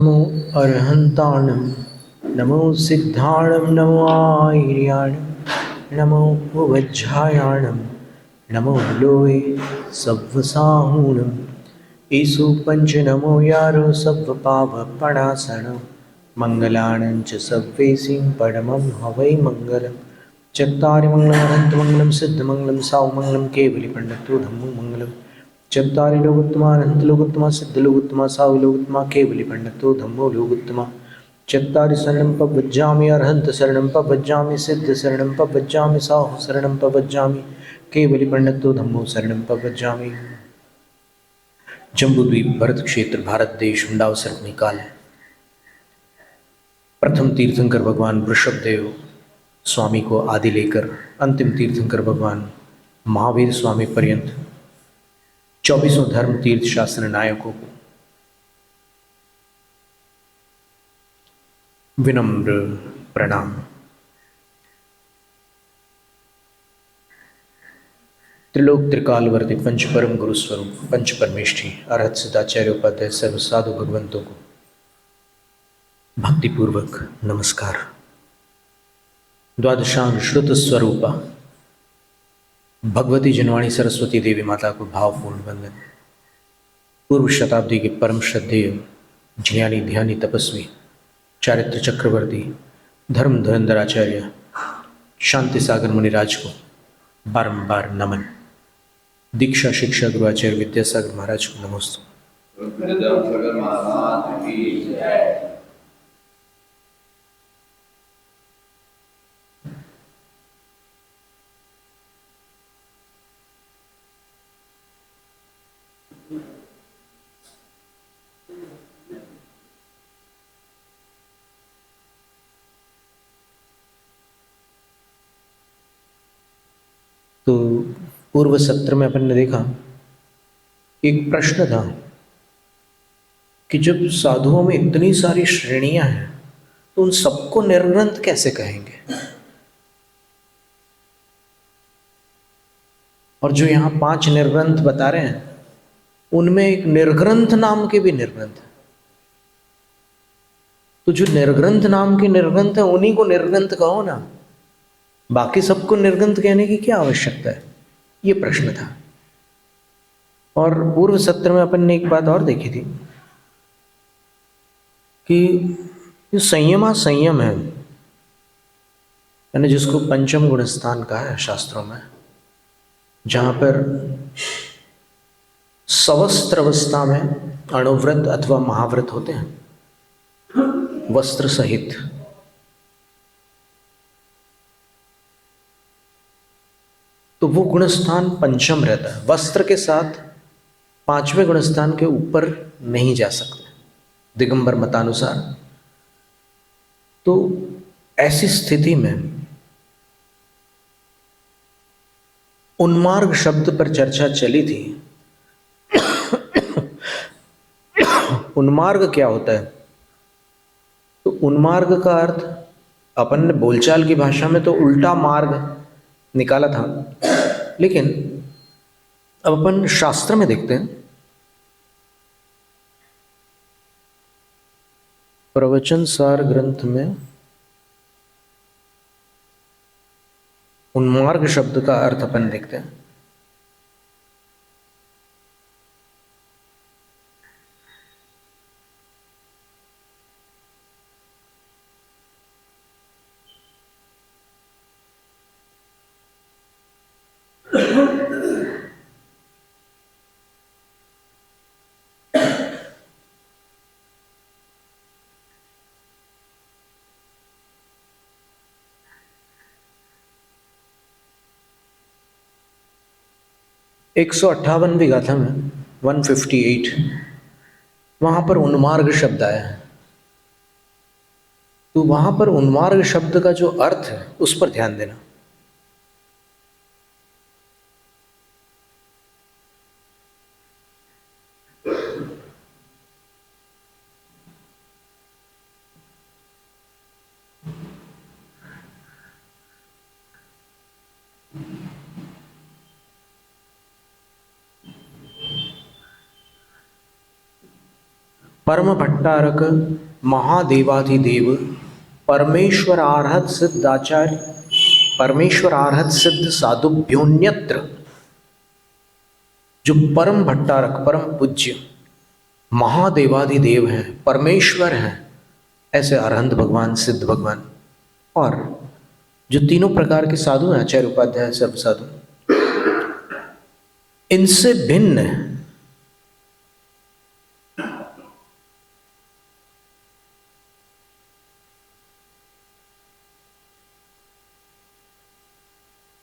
नमो अर्हन्ताणं नमो सिद्धाणं नमो आयर्याणं नमो वज्रायाणं नमो लोये सव्वसाहूणम् ईसु पंच नमो यारो सव्वपावपणासनं मङ्गलानं च सव्वेसिं परमं हवै मङ्गलं चत्तारि मङ्गलमनन्तमङ्गलं सिद्धमङ्गलं सावमङ्गलं केवलिपण्डितो धम्ममङ्गलं चत्तारि लोकोत्तमा अनन्तलोकोत्तमा सिद्धलोकोत्तमा सावलोकोत्तमा केवलिपण्डितो धम्मो लोकोत्तमा चत्तारि शरणं पवज्जामि अर्हन्त शरणं पवज्जामि सिद्ध शरणं पवज्जामि साहु शरणं पवज्जामि केवलिपण्डितो धम्मो शरणं पवज्जामि। जम्बूद्वीप भरत क्षेत्र भारत देश हुंडावसर निकाल प्रथम तीर्थंकर भगवान वृषभदेव स्वामी को आदि लेकर अंतिम तीर्थंकर भगवान महावीर स्वामी पर्यंत 24 धर्म तीर्थ शास्त्र नायकों को विनम्र प्रणाम। त्रिलोक त्रिकालवर्ती पंच परम गुरु स्वरूप पंच परमेष्ठी अरहत सिद्धाचार्य उपाध्याय सर्व साधु भगवंतों को भक्तिपूर्वक नमस्कार। द्वादशांग श्रुत स्वरूपा भगवती जनवाणी सरस्वती देवी माता को भावपूर्ण वंदन। पूर्व शताब्दी के परम श्रद्धेय ज्ञानी ध्यानी तपस्वी चारित्र चक्रवर्ती धर्म धुरंधराचार्य शांति सागर मुनिराज को बारंबार नमन। दीक्षा शिक्षा गुरुआचार्य विद्यासागर महाराज को नमस्ते। तो पूर्व सत्र में अपन ने देखा एक प्रश्न था कि जब साधुओं में इतनी सारी श्रेणियां हैं तो उन सबको निर्ग्रंथ कैसे कहेंगे, और जो यहाँ 5 निर्ग्रंथ बता रहे हैं उनमें एक निर्ग्रंथ नाम के भी निर्ग्रंथ है। तो जो निर्ग्रंथ नाम के निर्ग्रंथ है उन्हीं को निर्ग्रंथ कहो ना, बाकी सबको निर्ग्रंथ कहने की क्या आवश्यकता है, ये प्रश्न था। और पूर्व सत्र में अपन ने एक बात और देखी थी कि ये संयम है, यानी जिसको पंचम गुण स्थान कहा है शास्त्रों में, जहां पर सवस्त्र अवस्था में अणुव्रत अथवा महाव्रत होते हैं वस्त्र सहित, तो वो गुणस्थान पंचम रहता है। वस्त्र के साथ 5वें गुणस्थान के ऊपर नहीं जा सकते दिगंबर मतानुसार। तो ऐसी स्थिति में उन्मार्ग शब्द पर चर्चा चली थी। उन्मार्ग क्या होता है? तो उन्मार्ग का अर्थ अपन ने बोलचाल की भाषा में तो उल्टा मार्ग निकाला था, लेकिन अब अपन शास्त्र में देखते हैं। प्रवचन सार ग्रंथ में उन्मार्ग शब्द का अर्थ अपन देखते हैं। एक 158वीं गाथा में 158 वहां पर उन्मार्ग शब्द आया है। तो वहां पर उन्मार्ग शब्द का जो अर्थ है उस पर ध्यान देना। परम भट्टारक महादेवाधिदेव परमेश्वर आर्हत सिद्धाचार्य परमेश्वर आर्हत सिद्ध साधुभ्योन्यत्र। जो परम भट्टारक परम पूज्य महादेवाधिदेव हैं, परमेश्वर हैं, ऐसे अरहंत भगवान, सिद्ध भगवान, और जो तीनों प्रकार के साधु हैं, आचार्य उपाध्याय सर्व साधु, इनसे भिन्न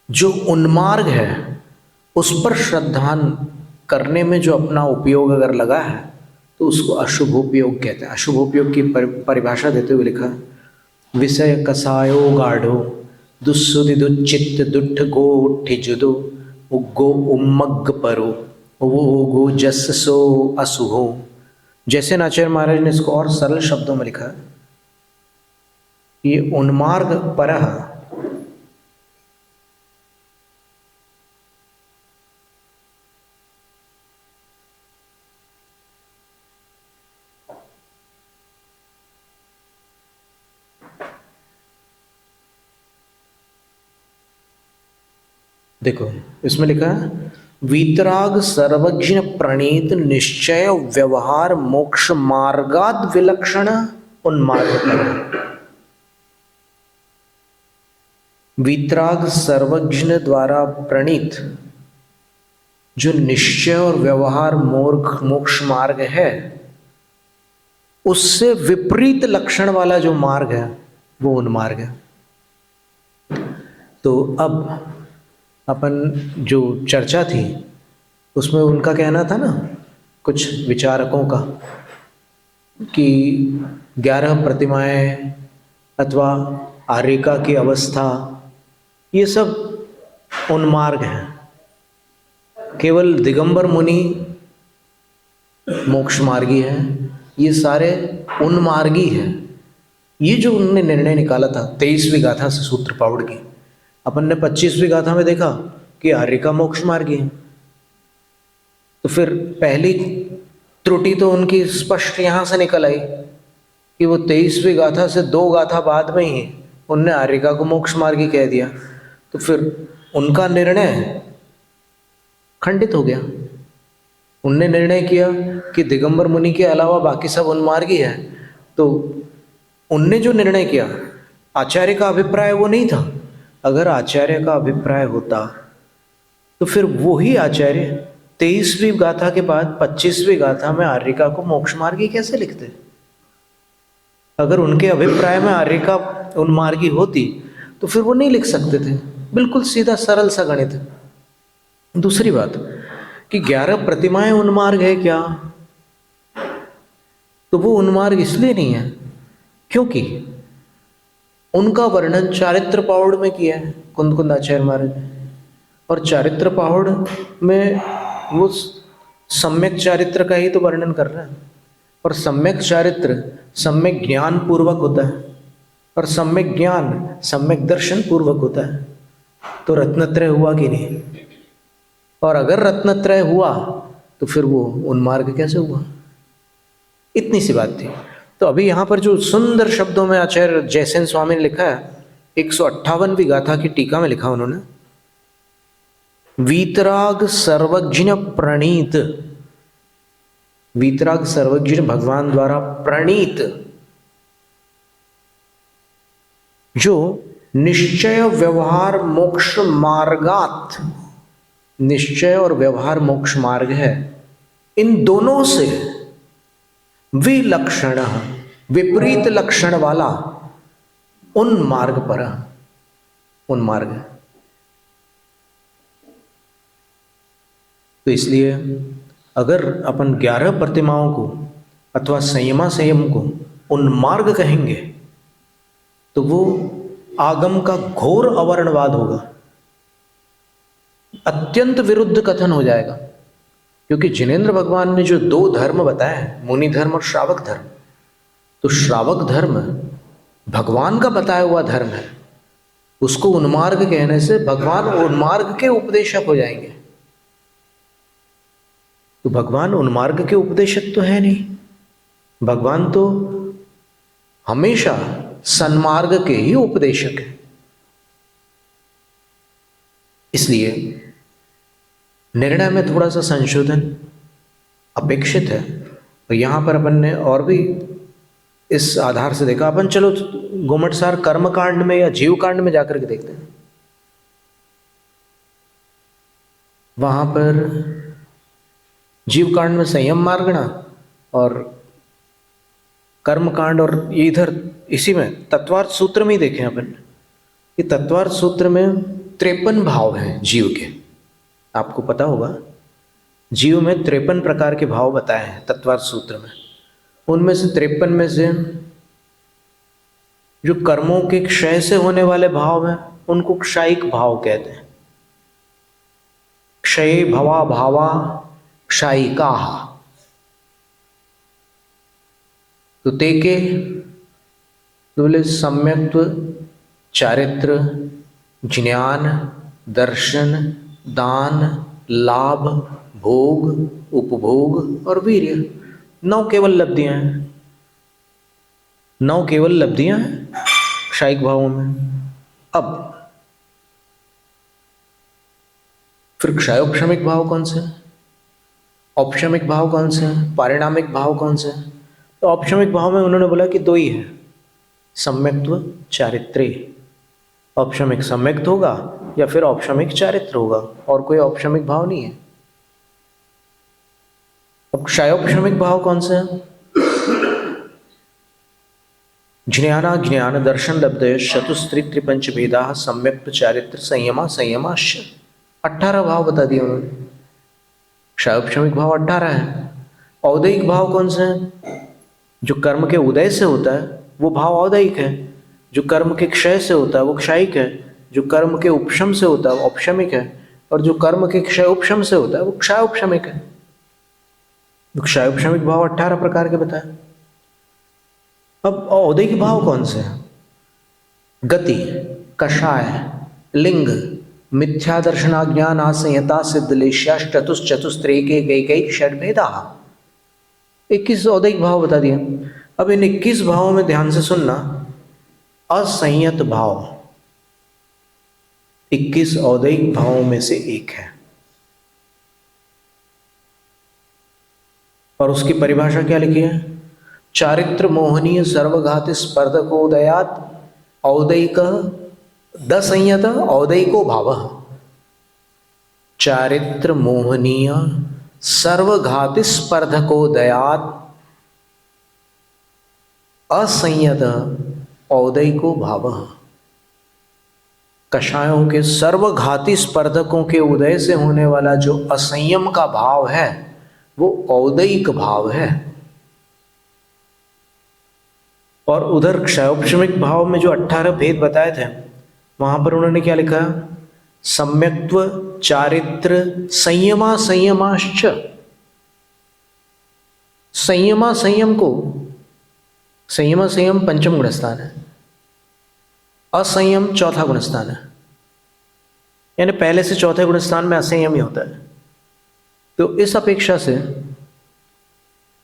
जो उन्मार्ग है, उस पर श्रद्धान करने में जो अपना उपयोग अगर लगा है तो उसको अशुभोपयोग कहते हैं। अशुभोपयोग की परिभाषा देते हुए लिखा, विषय कसायो गाढ़ो दुस्सुदि दुच्चित्त दुट्ठ गो उठि जुदो उग्गो उम्मग्ग परो वो गो जस सो असुहो। जैसे आचार्य महाराज ने इसको और सरल शब्दों में लिखा, ये उन्मार्ग परह देखो इसमें लिखा है, वीतराग सर्वज्ञ प्रणीत निश्चय व्यवहार मोक्ष मार्गाद विलक्षण उन्मार्ग पर। वीतराग सर्वज्ञ द्वारा प्रणीत जो निश्चय और व्यवहार मोक्ष मार्ग है, उससे विपरीत लक्षण वाला जो मार्ग है वो उन्मार्ग है। तो अब अपन जो चर्चा थी उसमें उनका कहना था ना, कुछ विचारकों का, कि 11 प्रतिमाएं अथवा आर्यिका की अवस्था ये सब उन्मार्ग हैं। केवल दिगंबर मुनि मोक्ष मार्गी हैं, ये सारे उन्मार्गी हैं। ये जो उन्होंने निर्णय निकाला था 23वीं गाथा से सूत्र पाउड़ की, अपन ने 25वीं गाथा में देखा कि आर्यिका मोक्ष मार्गी है। तो फिर पहली त्रुटि तो उनकी स्पष्ट यहाँ से निकल आई कि वो 23वीं गाथा से 2 गाथा बाद में ही उनने आर्यिका को मोक्ष मार्गी कह दिया। तो फिर उनका निर्णय खंडित हो गया। उनने निर्णय किया कि दिगंबर मुनि के अलावा बाकी सब उन्मार्गी है। तो उनने जो निर्णय किया, आचार्य का अभिप्राय वो नहीं था। अगर आचार्य का अभिप्राय होता तो फिर वही आचार्य 23वीं गाथा के बाद 25वीं गाथा में आर्यिका को मोक्ष मार्गी कैसे लिखते? अगर उनके अभिप्राय में आर्यिका उन्मार्गी होती तो फिर वो नहीं लिख सकते थे। बिल्कुल सीधा सरल सा गणित है। दूसरी बात कि 11 प्रतिमाएं उन्मार्ग है क्या? तो वो उन्मार्ग इसलिए नहीं है क्योंकि उनका वर्णन चारित्र पाहुड़ में किया है कुंद आचार्य महाराज ने। और चारित्र पाहुड़ में वो सम्यक चारित्र का ही तो वर्णन कर रहा है। और सम्यक चारित्र सम्यक ज्ञान पूर्वक होता है, और सम्यक ज्ञान सम्यक दर्शन पूर्वक होता है। तो रत्नत्रय हुआ कि नहीं? और अगर रत्नत्रय हुआ तो फिर वो उन्मार्ग कैसे हुआ? इतनी सी बात थी। तो अभी यहाँ पर जो सुंदर शब्दों में आचार्य जयसेन स्वामी ने लिखा है, 158वीं गाथा की टीका में लिखा उन्होंने, वीतराग सर्वज्ञ प्रणीत। वीतराग सर्वज्ञ भगवान द्वारा प्रणीत जो निश्चय व्यवहार मोक्ष मार्गात, निश्चय और व्यवहार मोक्ष मार्ग है, इन दोनों से विलक्षण विपरीत लक्षण वाला उन्मार्ग पर उन्मार्ग है। तो इसलिए अगर अपन 11 प्रतिमाओं को अथवा संयम को उन्मार्ग कहेंगे तो वो आगम का घोर अवर्णवाद होगा, अत्यंत विरुद्ध कथन हो जाएगा। क्योंकि जिनेंद्र भगवान ने जो 2 धर्म बताए हैं, मुनि धर्म और श्रावक धर्म, तो श्रावक धर्म भगवान का बताया हुआ धर्म है। उसको उन्मार्ग कहने से भगवान उन्मार्ग के उपदेशक हो जाएंगे। तो भगवान उन्मार्ग के उपदेशक तो है नहीं। भगवान तो हमेशा सन्मार्ग के ही उपदेशक है। इसलिए निर्णय में थोड़ा सा संशोधन अपेक्षित है। और यहां पर अपन ने और भी इस आधार से देखा, अपन चलो गोमटसार कर्मकांड में या जीव कांड में जाकर के देखते हैं। वहां पर जीव कांड में संयम मार्गना और कर्मकांड और इधर इसी में तत्वार्थ सूत्र में ही देखें अपन कि तत्वार्थ सूत्र में 53 भाव हैं जीव के। आपको पता होगा जीव में 53 प्रकार के भाव बताए हैं तत्वार्थ सूत्र में। उनमें से 53 में से जो कर्मों के क्षय से होने वाले भाव हैं उनको क्षयिक भाव कहते हैं। क्षय भवा भावा क्षयिका। तो तेके तो बोले सम्यक्त्व, चारित्र, ज्ञान, दर्शन, दान, लाभ, भोग, उपभोग और वीर्य। 9 केवल लब्धियां हैं। 9 केवल लब्धियां हैं क्षयिक भावों में। अब फिर क्षयोपशमिक भाव कौन से, औपशमिक भाव कौन से, पारिणामिक भाव कौन से? तो औपशमिक भाव में उन्होंने बोला कि 2 ही है, सम्यक्त्व, चारित्र्य। औपशमिक सम्यक्त होगा या फिर औपशमिक चारित्र होगा, और कोई औपशमिक भाव नहीं है। अब क्षयोपशमिक भाव कौन से हैं? ज्ञाना ज्ञान दर्शन लब्धय चतुस्त्री त्रिपंच भेदा सम्यक्त चारित्र संयमा संयमाश्च। 18 भाव बता दिए उन्होंने। क्षयोपशमिक भाव 18 है। औदैहिक भाव कौन से हैं? जो कर्म के उदय से होता है वो भाव औदैहिक है। जो कर्म के क्षय से होता है वो क्षयिक है। जो कर्म के उपशम से होता है वो औपशमिक है। और जो कर्म के क्षय उपशम से होता है वो क्षयोपशमिक है। क्षयोपशमिक भाव 18 प्रकार के बताए। अब औदैहिक भाव कौन से हैं? गति, कषाय, लिंग, मिथ्या दर्शनाज्ञान आसंयता सिद्धलेश्या चतुस्त्रेके गैकैक षड्भेदा। 21 औदैहिक भाव बता दिए। अब इन 21 भावों में ध्यान से सुनना, असंयत भाव 21 औदैहिक भावों में से एक है। और उसकी परिभाषा क्या लिखी है? चारित्र मोहनीय सर्वघाती स्पर्धकोदयात औदैहिक दसंयत औदैहिको भाव। चारित्र मोहनीय सर्वघाती स्पर्धकोदयात असंयत औदैहिको भाव। कषायों के सर्वघाती स्पर्धकों के उदय से होने वाला जो असंयम का भाव है वो औदैहिक भाव है। और उधर क्षयोपशमिक भाव में जो 18 भेद बताए थे वहां पर उन्होंने क्या लिखा? सम्यक्त्व, चारित्र, संयमा संयमाश्च। संयमा संयम को, संयमा संयम पंचम गुणस्थान है, असंयम चौथा गुणस्थान है। यानी पहले से चौथे गुणस्थान में असंयम ही होता है। तो इस अपेक्षा से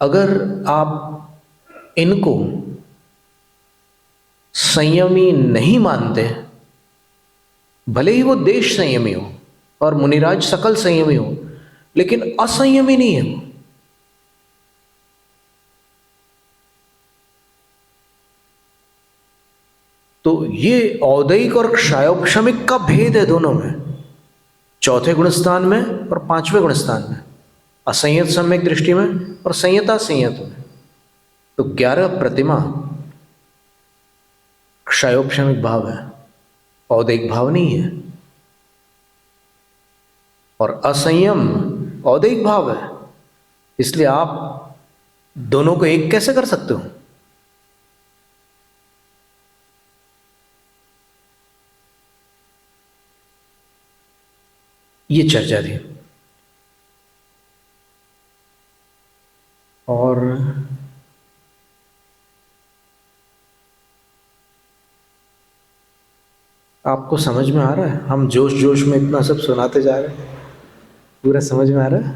अगर आप इनको संयमी नहीं मानते, भले ही वो देश संयमी हो और मुनिराज सकल संयमी हो, लेकिन असंयमी नहीं है वो, तो ये औदैहिक और क्षयोपशमिक का भेद है दोनों में, चौथे गुणस्थान में और 5वें गुणस्थान में, असंयत सम्यक दृष्टि में और संयता संयत में। तो 11 प्रतिमा क्षयोपशमिक भाव है, औदैहिक भाव नहीं है। और असंयम औदैहिक भाव है। इसलिए आप दोनों को एक कैसे कर सकते हो? ये चर्चा थी। और आपको समझ में आ रहा है? हम जोश जोश में इतना सब सुनाते जा रहे हैं, पूरा समझ में आ रहा है?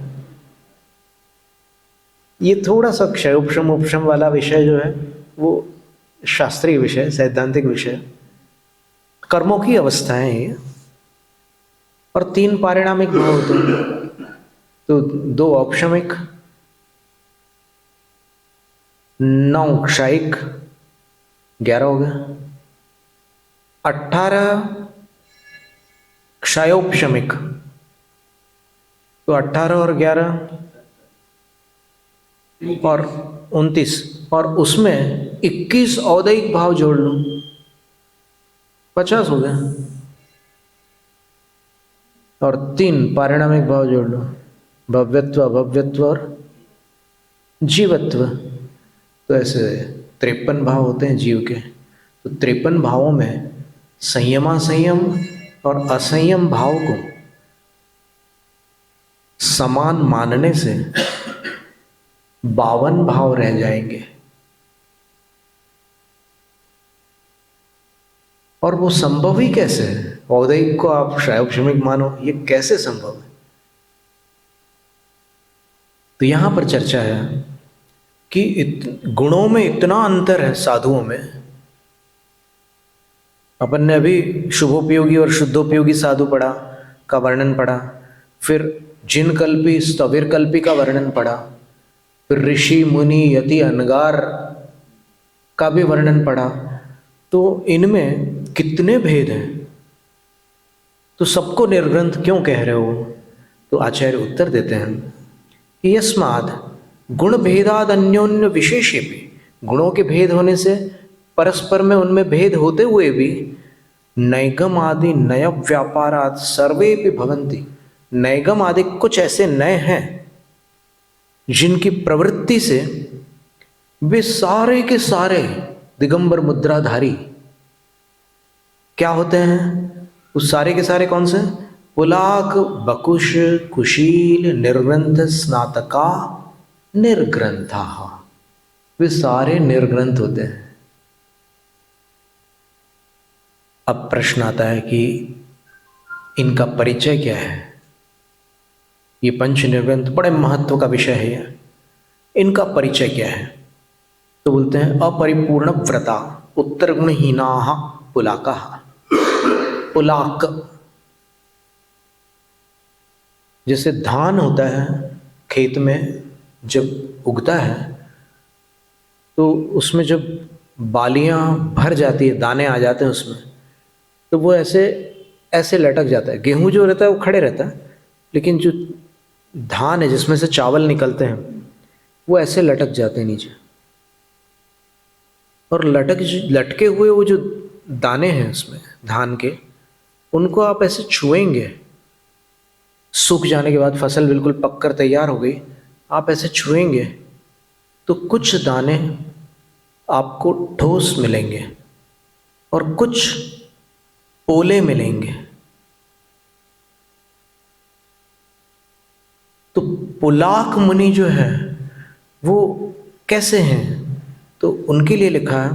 ये थोड़ा सा क्षय उपशम उपशम वाला विषय जो है वो शास्त्रीय विषय, सैद्धांतिक विषय, कर्मों की अवस्थाएं हैं। और 3 पारिणामिक भाव होते हैं, तो 2 औपशमिक, 9 क्षयिक, 11 हो गया, 18 क्षयोपशमिक, तो 18 और 11 और 29, और उसमें 21 औदैहिक भाव जोड़ लो, 50 हो गया, और 3 पारिणामिक भाव जोड़ लो, भव्यत्व, अभव्यत्व और जीवत्व। तो ऐसे 53 भाव होते हैं जीव के। तो 53 भावों में संयमासंयम और असंयम भाव को समान मानने से 52 भाव रह जाएंगे। और वो संभव ही कैसे है? औदैहिक को आप क्षयोपशमिक मानो, ये कैसे संभव है? तो यहां पर चर्चा है कि गुणों में इतना अंतर है साधुओं में। अपन ने अभी शुभोपयोगी और शुद्धोपयोगी साधु पढ़ा का वर्णन पढ़ा, फिर जिन कल्पी स्थविर कल्पी का वर्णन पढ़ा, फिर ऋषि मुनि यति अनगार का भी वर्णन पढ़ा। तो इनमें कितने भेद हैं, तो सबको निर्ग्रंथ क्यों कह रहे हो? तो आचार्य उत्तर देते हैं कि यस्माद् गुण भेदाद अन्योन्य विशेषे भी, गुणों के भेद होने से परस्पर में उनमें भेद होते हुए भी नैगम आदि नय व्यापारात सर्वे भी भवंती, नैगम आदि कुछ ऐसे नए हैं जिनकी प्रवृत्ति से वे सारे के सारे दिगंबर मुद्राधारी क्या होते हैं? उस सारे के सारे कौन से? पुलाक, बकुश, कुशील, निर्ग्रंथ, स्नातका, निर्ग्रंथा, वे सारे निर्ग्रंथ होते हैं। अब प्रश्न आता है कि इनका परिचय क्या है? ये पंच निर्ग्रंथ बड़े महत्व का विषय है, इनका परिचय क्या है? तो बोलते हैं अपरिपूर्ण व्रता उत्तर गुणहीना पुलाका। पुलाक जैसे धान होता है खेत में, जब उगता है तो उसमें जब बालियां भर जाती है, दाने आ जाते हैं उसमें, तो वो ऐसे ऐसे लटक जाता है। गेहूं जो रहता है वो खड़े रहता है, लेकिन जो धान है जिसमें से चावल निकलते हैं वो ऐसे लटक जाते हैं नीचे। और लटके हुए वो जो दाने हैं उसमें धान के, उनको आप ऐसे छुएंगे, सूख जाने के बाद फसल बिल्कुल पककर तैयार हो गई, आप ऐसे छुएंगे तो कुछ दाने आपको ठोस मिलेंगे और कुछ पोले मिलेंगे। तो पुलाक मुनि जो है वो कैसे हैं? तो उनके लिए लिखा है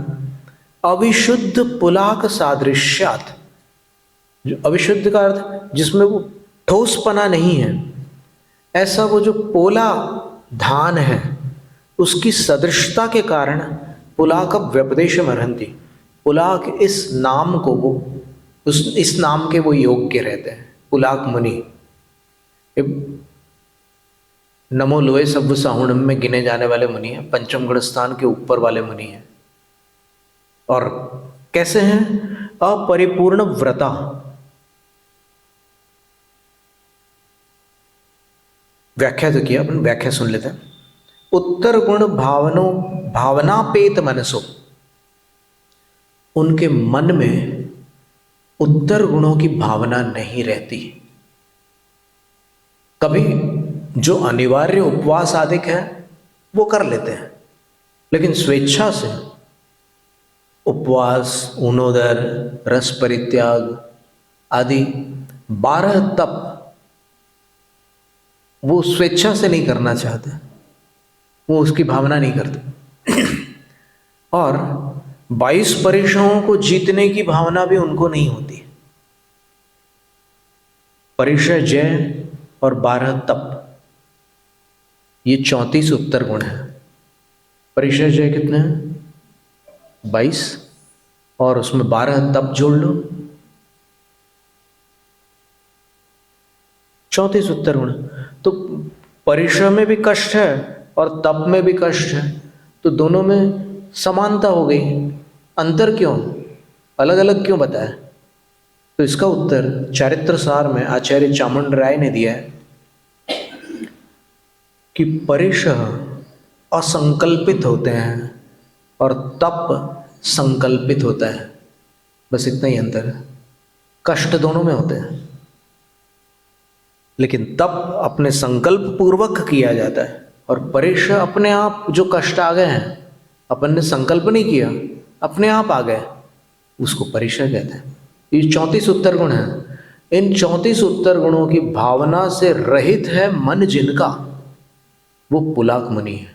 अविशुद्ध पुलाक सादृश्यात। जो अविशुद्ध का अर्थ जिसमें वो ठोसपना नहीं है, ऐसा वो जो पोला धान है उसकी सदृशता के कारण पुलाक व्यपदेश अर्हन्ति, पुलाक इस नाम को वो इस नाम के वो योग्य रहते हैं, पुलाक मुनि। नमो लोए सब्व साहुणम में गिने जाने वाले मुनि हैं, पंचम गण स्थान के ऊपर वाले मुनि हैं। और कैसे हैं? अपरिपूर्ण व्रता, व्याख्या तो किया, अपन व्याख्या सुन लेते हैं। उत्तर गुण भावनापेत मनसो, उनके मन में उत्तर गुणों की भावना नहीं रहती। कभी जो अनिवार्य उपवास आदिक है वो कर लेते हैं, लेकिन स्वेच्छा से उपवास, ऊनोदर, रस परित्याग आदि 12 तप वो स्वेच्छा से नहीं करना चाहते, वो उसकी भावना नहीं करते। और 22 परीक्षाओं को जीतने की भावना भी उनको नहीं होती। परीक्षा जय और 12 तप, ये 34 उत्तर गुण है। परिचर्या कितने हैं? 22, और उसमें 12 तप जोड़ लो, 34 उत्तर गुण। तो परिश्रम में भी कष्ट है और तप में भी कष्ट है, तो दोनों में समानता हो गई। अंतर क्यों, अलग अलग क्यों बताया? तो इसका उत्तर चारित्र सार में आचार्य चामुंड राय ने दिया है कि परिश्रम असंकल्पित होते हैं और तप संकल्पित होता है। बस इतना ही अंतर है। कष्ट दोनों में होते हैं, लेकिन तप अपने संकल्प पूर्वक किया जाता है, और परिश्रम अपने आप, जो कष्ट आ गए हैं अपन ने संकल्प नहीं किया, अपने आप आ गए, उसको परिश्रम कहते हैं। ये 34 उत्तर गुण हैं। इन 34 उत्तर गुणों की भावना से रहित है मन जिनका, वो पुलाक मुनि है।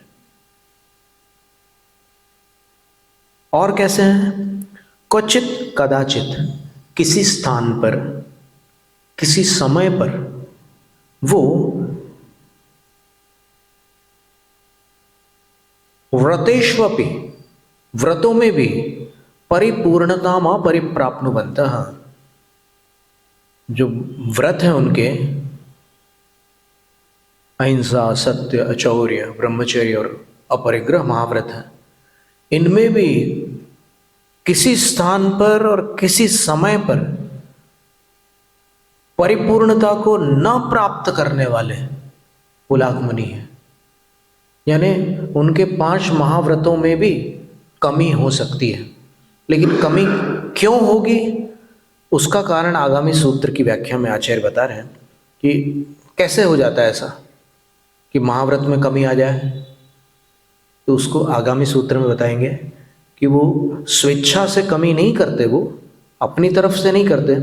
और कैसे हैं? क्वचित कदाचित, किसी स्थान पर, किसी समय पर वो व्रतेष्वपि, व्रतों में भी परिपूर्णता मा परिप्राप्नुवन्तः, जो व्रत है उनके, अहिंसा, सत्य, अचौर्य, ब्रह्मचर्य और अपरिग्रह महाव्रत है, इनमें भी किसी स्थान पर और किसी समय पर परिपूर्णता को न प्राप्त करने वाले पुलाक मुनि हैं। यानी उनके 5 महाव्रतों में भी कमी हो सकती है, लेकिन कमी क्यों होगी उसका कारण आगामी सूत्र की व्याख्या में आचार्य बता रहे हैं कि कैसे हो जाता है ऐसा कि महाव्रत में कमी आ जाए। तो उसको आगामी सूत्र में बताएंगे कि वो स्वेच्छा से कमी नहीं करते, वो अपनी तरफ से नहीं करते,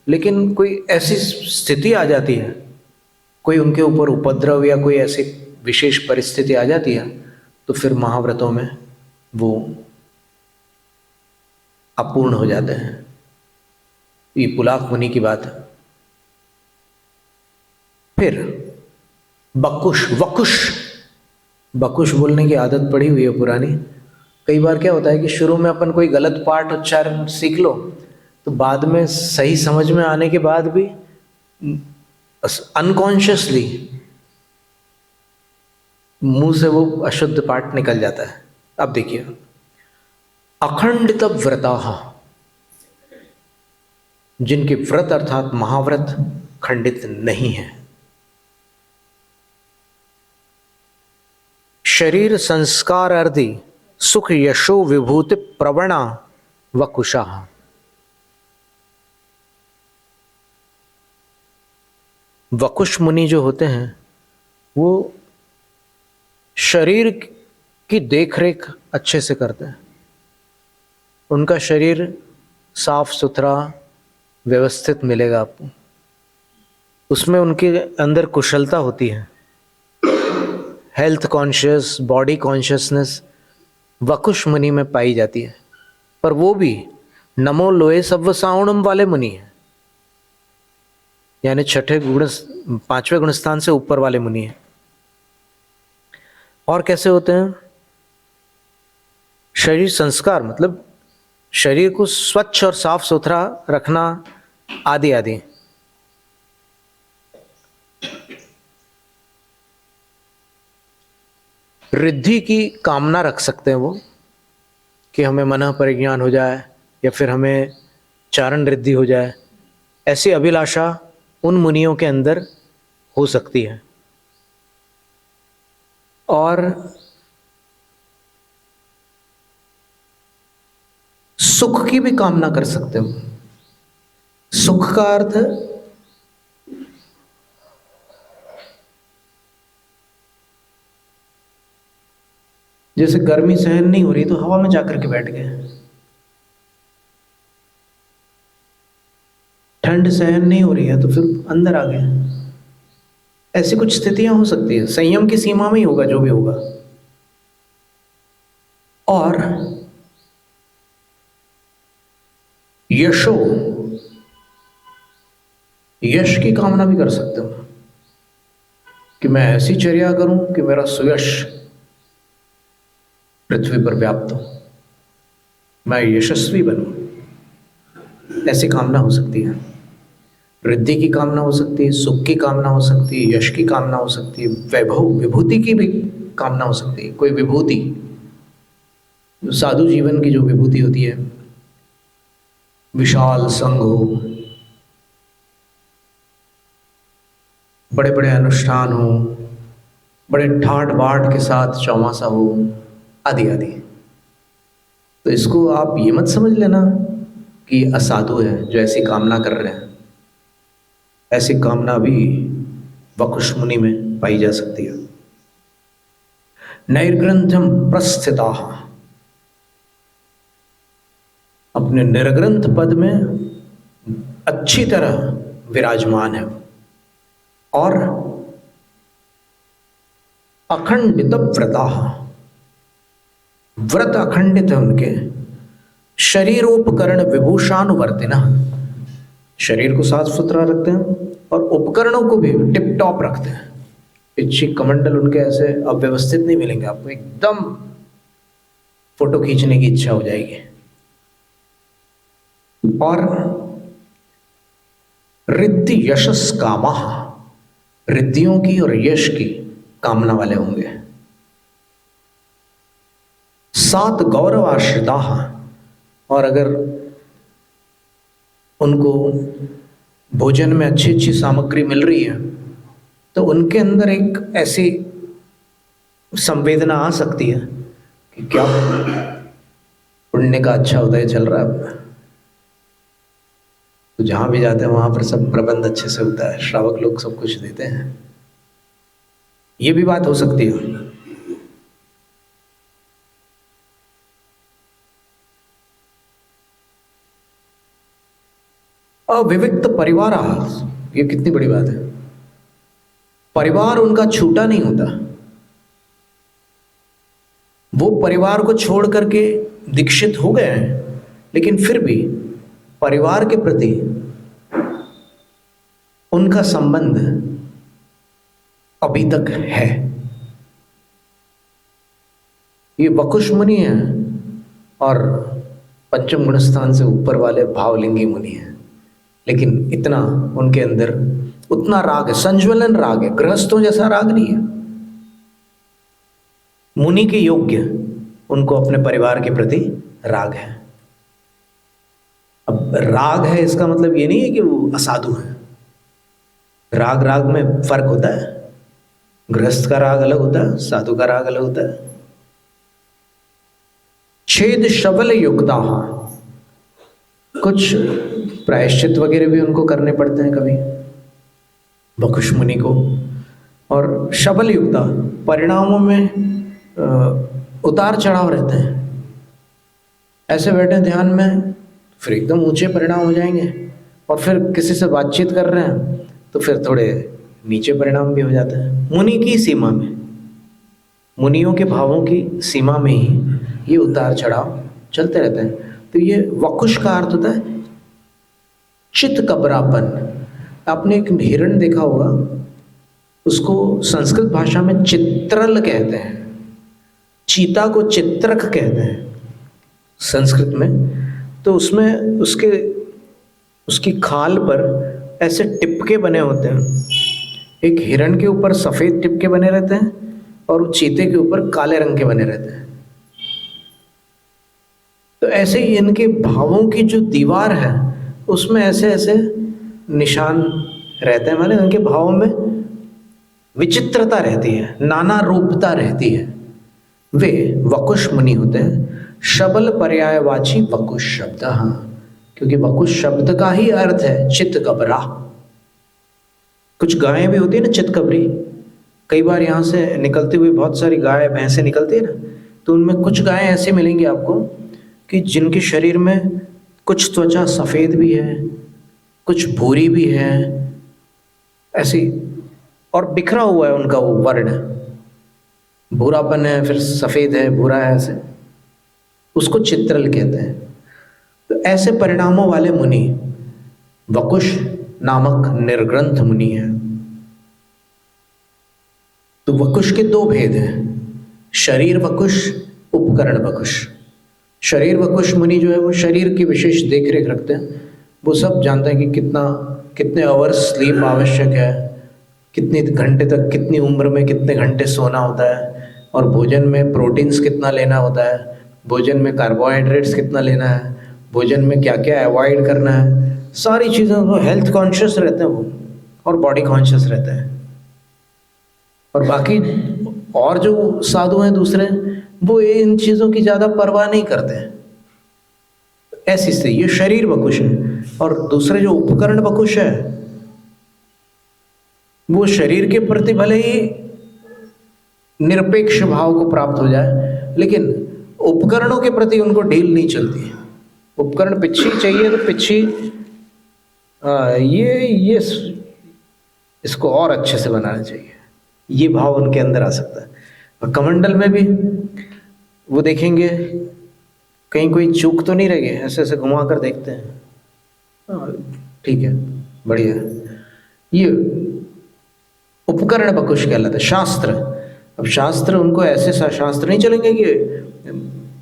लेकिन कोई ऐसी स्थिति आ जाती है, कोई उनके ऊपर उपद्रव या कोई ऐसी विशेष परिस्थिति आ जाती है, तो फिर महाव्रतों में वो अपूर्ण हो जाते हैं। ये पुलाक मुनि की बात है। फिर बकुश, वकुश, बकुश बोलने की आदत पड़ी हुई है पुरानी। कई बार क्या होता है कि शुरू में अपन कोई गलत पाठ उच्चारण सीख लो, तो बाद में सही समझ में आने के बाद भी अनकॉन्शियसली मुंह से वो अशुद्ध पाठ निकल जाता है। अब देखिए, अखंडित व्रताः, जिनके व्रत अर्थात महाव्रत खंडित नहीं है। शरीर संस्कार अर्धि सुख यशो विभूति प्रवणा वकुशाः। वकुश मुनि जो होते हैं वो शरीर की देखरेख अच्छे से करते हैं। उनका शरीर साफ सुथरा व्यवस्थित मिलेगा आपको, उसमें उनके अंदर कुशलता होती है। हेल्थ कॉन्शियस, बॉडी कॉन्शियसनेस वकुश मुनि में पाई जाती है। पर वो भी नमो लोए सव्व सावणम वाले मुनि हैं, यानी 5वें गुण स्थान से ऊपर वाले मुनि हैं। और कैसे होते हैं? शरीर संस्कार मतलब शरीर को स्वच्छ और साफ सुथरा रखना आदि आदि। रिद्धि की कामना रख सकते हैं वो, कि हमें मनः परिज्ञान हो जाए या फिर हमें चारण रिद्धि हो जाए, ऐसी अभिलाषा उन मुनियों के अंदर हो सकती है। और सुख की भी कामना कर सकते हो। सुख का अर्थ जैसे गर्मी सहन नहीं हो रही तो हवा में जाकर के बैठ गए, ठंड सहन नहीं हो रही है तो फिर अंदर आ गए। ऐसी कुछ स्थितियां हो सकती है, संयम की सीमा में ही होगा जो भी होगा। और यशो, यश की कामना भी कर सकते हो। कि मैं ऐसी चर्या करूं कि मेरा सुयश पृथ्वी पर व्याप्त हो, मैं यशस्वी बनूं। ऐसी कामना हो सकती है। रिद्धि की कामना हो सकती है, सुख की कामना हो सकती है, यश की कामना हो सकती है, वैभव विभूति की भी कामना हो सकती है। कोई विभूति, साधु जीवन की जो विभूति होती है, विशाल संघ हो, बड़े बड़े अनुष्ठान हो, बड़े ठाट बाट के साथ चौमासा हो, आदि आदि। तो इसको आप ये मत समझ लेना कि असाधु है जो ऐसी कामना कर रहे हैं। ऐसी कामना भी वकुश मुनि में पाई जा सकती है। नैर्ग्रंथम प्रस्थिता, अपने निर्ग्रंथ पद में अच्छी तरह विराजमान है और अखंडित व्रता, व्रत अखंडित है उनके। शरीरोपकरण विभूषानुवर्तिना, शरीर को साफ सुथरा रखते हैं और उपकरणों को भी टिप टॉप रखते हैं। इच्छी कमंडल उनके ऐसे अव्यवस्थित नहीं मिलेंगे आपको, एकदम फोटो खींचने की इच्छा हो जाएगी। और रिद्धि यशस कामा, रिद्धियों की और यश की कामना वाले होंगे। सात गौरव आश्रिता, और अगर उनको भोजन में अच्छी अच्छी सामग्री मिल रही है तो उनके अंदर एक ऐसी संवेदना आ सकती है कि क्या पुण्य का अच्छा उदय चल रहा है अपना। तो जहां भी जाते हैं वहां पर सब प्रबंध अच्छे से होता है, श्रावक लोग सब कुछ देते हैं। ये भी बात हो सकती है। अविविक्त परिवार, ये कितनी बड़ी बात है। परिवार उनका छूटा नहीं होता। वो परिवार को छोड़ करके दीक्षित हो गए हैं, लेकिन फिर भी परिवार के प्रति उनका संबंध अभी तक है। ये वकुश मुनि है और पंचम गुण स्थान से ऊपर वाले भावलिंगी मुनि हैं, लेकिन इतना उनके अंदर उतना राग है, संज्वलन राग है, गृहस्थों जैसा राग नहीं है। मुनि के योग्य उनको अपने परिवार के प्रति राग है। अब राग है इसका मतलब ये नहीं है कि वो असाधु है। राग राग में फर्क होता है। गृहस्थ का राग अलग होता है, साधु का राग अलग होता है। छेद शबल युक्ता, कुछ प्रायश्चित वगैरह भी उनको करने पड़ते हैं कभी वकुश मुनि को। और शबल युक्ता, परिणामों में उतार चढ़ाव रहते हैं। ऐसे बैठे ध्यान में फिर एकदम ऊंचे परिणाम हो जाएंगे, और फिर किसी से बातचीत कर रहे हैं तो फिर थोड़े नीचे परिणाम भी हो जाते हैं। मुनि की सीमा में, मुनियों के भावों की सीमा में ही ये उतार चढ़ाव चलते रहते हैं। तो ये वकुश का अर्थ होता है चित कबरापन। आपने एक हिरण देखा होगा, उसको संस्कृत भाषा में चित्रल कहते हैं, चीता को चित्रक कहते हैं संस्कृत में। तो उसमें उसकी खाल पर ऐसे टिपके बने होते हैं। एक हिरण के ऊपर सफ़ेद टिपके बने रहते हैं और चीते के ऊपर काले रंग के बने रहते हैं। तो ऐसे ही इनके भावों की जो दीवार है उसमें ऐसे ऐसे निशान रहते हैं, माने उनके भावों में विचित्रता रहती है, नाना रूपता रहती है। वे वकुश मुनि होते हैं। शबल पर्यायवाची वकुश शब्द, क्योंकि वकुश शब्द का ही अर्थ है चित्त कबरा। कुछ गायें भी होती है ना चित्त कबरी, कई बार यहाँ से निकलती हुई बहुत सारी गाय भैंसें निकलती है ना, तो उनमें कुछ गायें ऐसे मिलेंगी आपको कि जिनके शरीर में कुछ त्वचा सफ़ेद भी है, कुछ भूरी भी है, ऐसी, और बिखरा हुआ है उनका वो वर्ण, भूरापन है, फिर सफ़ेद है, भूरा है, ऐसे, उसको चित्रल कहते हैं। तो ऐसे परिणामों वाले मुनि वकुश नामक निर्ग्रंथ मुनि है। वकुश के दो भेद हैं, शरीर वकुश, उपकरण वकुश। शरीर वकुश मुनि जो है वो शरीर की विशेष देख रेख रखते हैं। वो सब जानते हैं कि कितने आवर्स स्लीप आवश्यक है, कितने घंटे तक, कितनी उम्र में कितने घंटे सोना होता है, और भोजन में प्रोटीन्स कितना लेना होता है, भोजन में कार्बोहाइड्रेट्स कितना लेना है, भोजन में क्या क्या अवॉइड करना है, सारी चीज़ों को हेल्थ कॉन्शियस रहते हैं वो, और बॉडी कॉन्शियस रहते हैं। और बाकी और जो साधु हैं दूसरे, वो इन चीज़ों की ज़्यादा परवाह नहीं करते हैं। ऐसी स्थिति, ये शरीर वकुश है। और दूसरे जो उपकरण वकुश है, वो शरीर के प्रति भले ही निरपेक्ष भाव को प्राप्त हो जाए, लेकिन उपकरणों के प्रति उनको ढील नहीं चलती है। उपकरण पिच्छी चाहिए तो पिच्छी, ये इसको और अच्छे से बनाना चाहिए, ये भाव उनके अंदर आ सकता है। और कमंडल में भी वो देखेंगे कहीं कोई चूक तो नहीं रह गई, ऐसे ऐसे घुमा कर देखते हैं, ठीक है, बढ़िया। ये उपकरण वकुश कहलाता है। शास्त्र, अब शास्त्र उनको ऐसे शास्त्र नहीं चलेंगे कि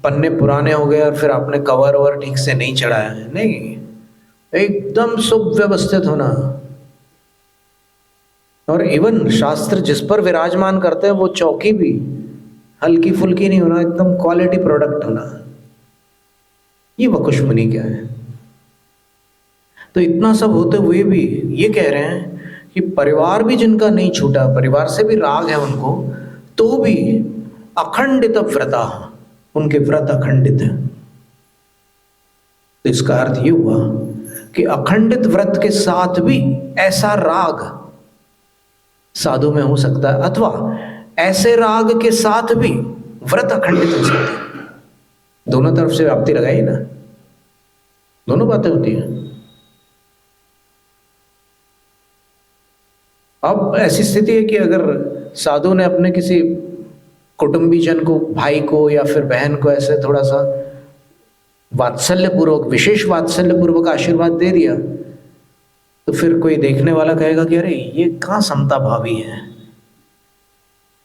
पन्ने पुराने हो गए और फिर आपने कवर ओवर ठीक से नहीं चढ़ाया है, नहीं, एकदम सुव्यवस्थित होना। और इवन शास्त्र जिस पर विराजमान करते हैं वो चौकी भी हल्की फुल्की नहीं होना, एकदम क्वालिटी प्रोडक्ट होना। ये वकुश मुनि क्या है। तो इतना सब होते हुए भी ये कह रहे हैं कि परिवार भी जिनका नहीं छूटा, परिवार से भी राग है उनको, तो भी अखंडित व्रता, उनके व्रत अखंडित है। तो इसका अर्थ ये हुआ कि अखंडित व्रत के साथ भी ऐसा राग साधु में हो सकता है, अथवा ऐसे राग के साथ भी व्रत अखंडित हो सकता है। दोनों तरफ से व्याप्ति लगाई ना, दोनों बातें होती हैं। अब ऐसी स्थिति है कि अगर साधु ने अपने किसी कुटुंबीजन को, भाई को या फिर बहन को ऐसे थोड़ा सा वात्सल्यपूर्वक, विशेष वात्सल्यपूर्वक आशीर्वाद दे दिया, तो फिर कोई देखने वाला कहेगा कि अरे ये कहाँ समता भावी है,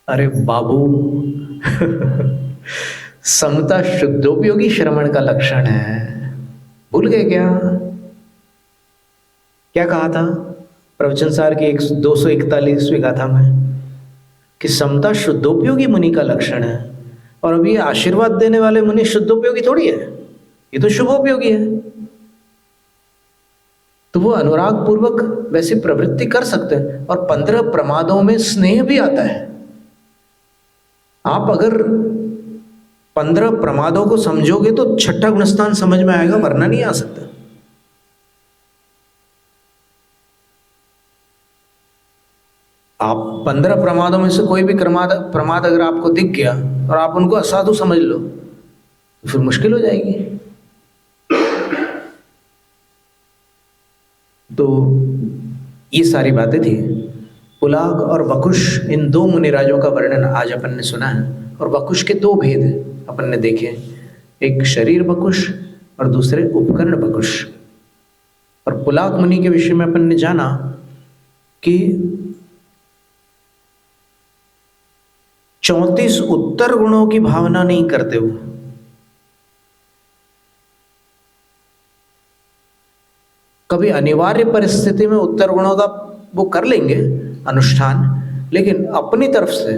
अरे बाबू समता शुद्धोपयोगी श्रवण का लक्षण है। भूल गए क्या कहा था प्रवचन सार की 241वीं गाथा में, कि समता शुद्धोपयोगी मुनि का लक्षण है। और अभी आशीर्वाद देने वाले मुनि शुद्धोपयोगी थोड़ी है, ये तो शुभोपयोगी है। तो वो अनुराग पूर्वक वैसी प्रवृत्ति कर सकते हैं। और 15 प्रमादों में स्नेह भी आता है। आप अगर 15 प्रमादों को समझोगे तो छठा गुणस्थान समझ में आएगा, वरना नहीं आ सकता। आप 15 प्रमादों में से कोई भी प्रमाद अगर आपको दिख गया और आप उनको असाधु समझ लो, तो फिर मुश्किल हो जाएगी। तो ये सारी बातें थी। पुलाग और वकुश, इन दो मुनिराजों का वर्णन आज अपन ने सुना है। और वकुश के दो भेद अपन ने देखे, एक शरीर वकुश और दूसरे उपकरण वकुश। और पुलाग मुनि के विषय में अपन ने जाना कि 34 उत्तर गुणों की भावना नहीं करते वो। कभी अनिवार्य परिस्थिति में उत्तर गुणों का वो कर लेंगे अनुष्ठान, लेकिन अपनी तरफ से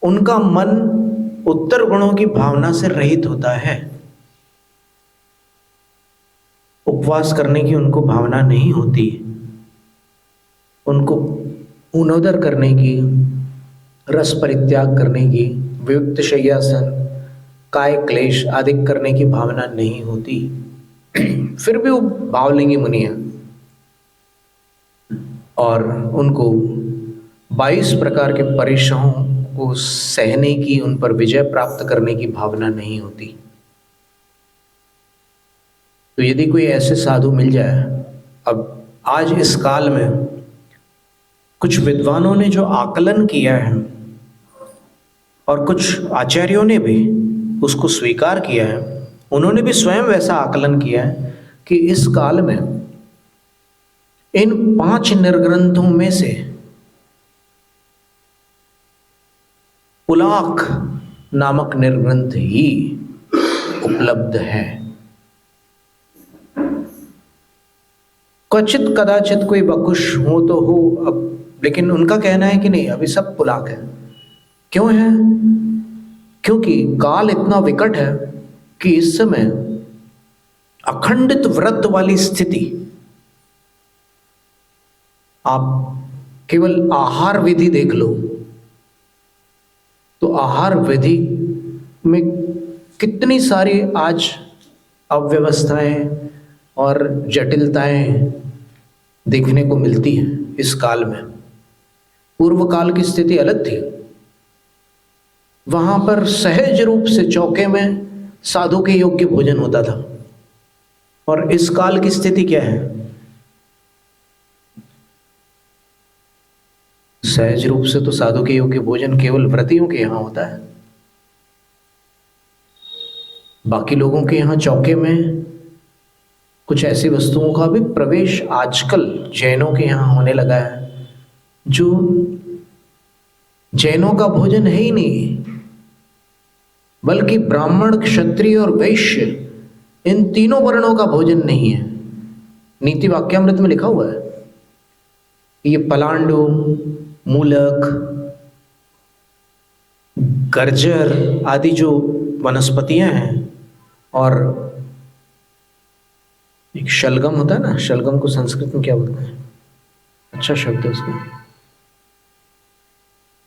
उनका मन उत्तर गुणों की भावना से रहित होता है। उपवास करने की उनको भावना नहीं होती, उनको ऊनोदर करने की, रस परित्याग करने की, वियुक्त शय्यासन, काय क्लेश आदि करने की भावना नहीं होती। फिर भी वो भाव लेंगे मुनिया, और उनको 22 प्रकार के परेशानों को सहने की, उन पर विजय प्राप्त करने की भावना नहीं होती। तो यदि कोई ऐसे साधु मिल जाए, अब आज इस काल में कुछ विद्वानों ने जो आकलन किया है और कुछ आचार्यों ने भी उसको स्वीकार किया है, उन्होंने भी स्वयं वैसा आकलन किया है कि इस काल में इन 5 निर्ग्रंथों में से पुलाक नामक निर्ग्रंथ ही उपलब्ध है। क्वचित कदाचित कोई बकुश हो तो हो, अब लेकिन उनका कहना है कि नहीं, अभी सब पुलाक है। क्यों है? क्योंकि काल इतना विकट है कि इस समय अखंडित व्रत वाली स्थिति, आप केवल आहार विधि देख लो तो आहार विधि में कितनी सारी आज अव्यवस्थाएं और जटिलताएं देखने को मिलती हैं इस काल में। पूर्व काल की स्थिति अलग थी, वहां पर सहज रूप से चौके में साधु के योग्य भोजन होता था। और इस काल की स्थिति क्या है? सहज रूप से तो साधु के योग्य भोजन केवल व्रतियों के यहां होता है, बाकी लोगों के यहां चौके में कुछ ऐसी वस्तुओं का भी प्रवेश आजकल जैनों के यहां होने लगा है जो जैनों का भोजन है ही नहीं, बल्कि ब्राह्मण, क्षत्रिय और वैश्य, इन तीनों वर्णों का भोजन नहीं है। नीति वाक्यामृत में लिखा हुआ है ये पलांडु, मूलक, गर्जर आदि जो वनस्पतियां हैं, और एक शलगम होता है ना, शलगम को संस्कृत में क्या बोलते हैं, अच्छा शब्द है उसका,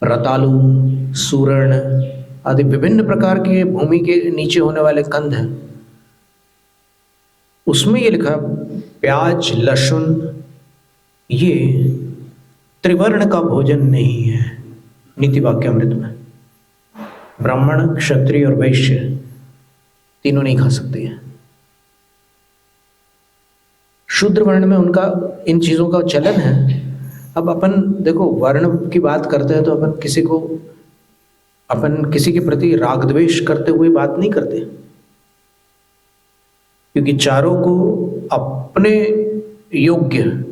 रतालू, सूरण आदि विभिन्न प्रकार के भूमि के नीचे होने वाले कंद हैं। उसमें ये लिखा प्याज, लहसुन, ये त्रिवर्ण का भोजन नहीं है नीति वाक्यामृत में। ब्राह्मण, क्षत्रिय और वैश्य तीनों नहीं खा सकते हैं। शूद्र वर्ण में उनका इन चीजों का चलन है। अब अपन देखो, वर्ण की बात करते हैं तो अपन किसी के प्रति राग द्वेष करते हुए बात नहीं करते, क्योंकि चारों को अपने योग्य